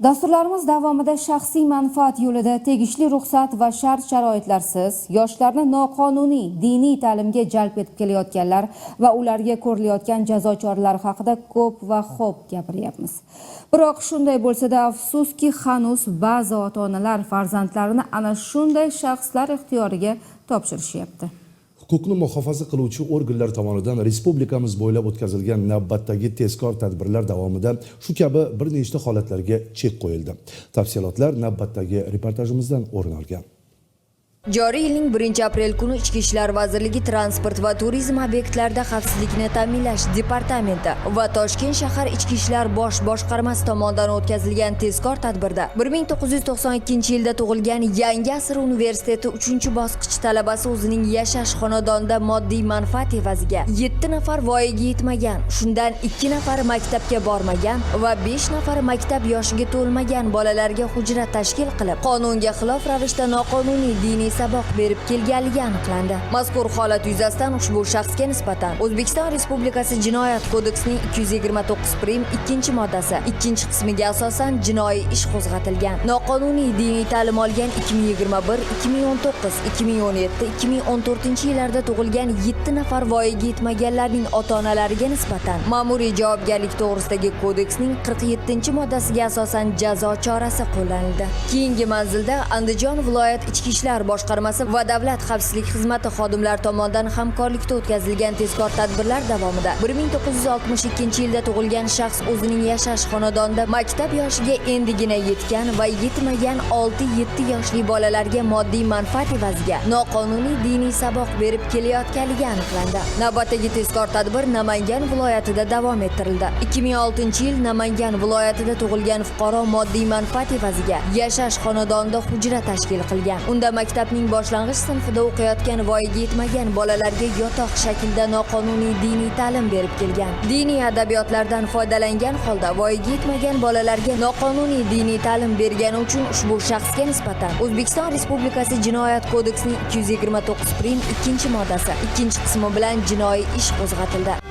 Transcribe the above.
Dasturlarimiz davomida shaxsiy manfaat yo'lida tegishli ruxsat va shart-sharoitlarsiz yoshlarni noqonuniy diniy ta'limga jalb etib kelayotganlar va ularga ko'rilayotgan jazo choralari haqida ko'p va xo'p gapiryapmiz. Biroq shunday bo'lsa-da, afsuski, hanuz ba'zi ota-onalar farzandlarini ana shunday shaxslar ixtiyoriga topshirishyapti. Huquqni muhofaza qiluvchi organlar tomonidan respublikamiz bo'ylab o'tkazilgan navbatdagi tezkor tadbirlar davomida shu kabi bir nechta holatlarga chek qo'yildi. Tafsilotlar navbatdagi reportajimizdan o'rin olgan. Joriy yilning 1-aprel kuni Ichki ishlar vazirligi transport va turizm obyektlarida xavfsizlikni ta'minlash departamenti va Toshkent shahar Ichki ishlar bosh boshqarmasi tomonidan o'tkazilgan tezkor tadbirda 1992-yilda tug'ilgan Yangi asr universiteti 3-bosqich talabasi o'zining yashash xonadonida moddiy manfaat evaziga 7 nafar voyaga yetmagan, shundan 2 nafari maktabga bormagan va 5 nafari maktab yoshiga to'lmagan bolalarga hujra tashkil qilib, qonunga xilof ravishda noqonuniy diniy saboq berib kelganligi aniqlandi. Mazkur holat yuzasidan ushbu shaxsga nisbatan O'zbekiston Respublikasi Jinoyat kodeksining 229 prim 2-moddasi 2-qismiga asosan jinoiy ish qo'zg'atilgan. Noqonuniy diniy ta'lim olgan 2021, 2019, 2017, 2014-yillarda tug'ilgan 7 nafar voyaga yetmaganlarning ota-onalariga nisbatan ma'muriy javobgarlik to'g'risidagi kodeksning 47-moddasiga asosan jazo chorasi qo'llanildi. Keyingi manzilda Andijon viloyat ichki ishlar boshqarmasi va davlat xavfsizlik xizmati xodimlari tomonidan hamkorlikda o'tkazilgan tezkor tadbirlar davomida 1962-yilda tug'ilgan shaxs o'zining yashash xonadonida maktab yoshiga endigina yetgan va yetmagan 6-7 yoshli bolalarga moddiy manfaat evaziga noqonuniy diniy saboq berib kelayotganligi aniqlandi. Navbatdagi tezkor tadbir Namangan viloyatida davom ettirildi. 2006-yil Namangan viloyatida tug'ilgan fuqaro moddiy manfaat evaziga yashash xonadonida hujra tashkil qilgan. Unda maktabning boshlang'ich sinfida o'qiyotgan voyaga yetmagan bolalarga yotoq shaklida noqonuniy diniy ta'lim berib kelgan. Diniy adabiyotlardan foydalangan holda voyaga yetmagan bolalarga noqonuniy diniy ta'lim bergani uchun ushbu shaxsga nisbatan O'zbekiston Respublikasi Jinoyat kodeksining 229 prim 2-moddasi 2-qismi bilan jinoiy ish qo'zg'atildi.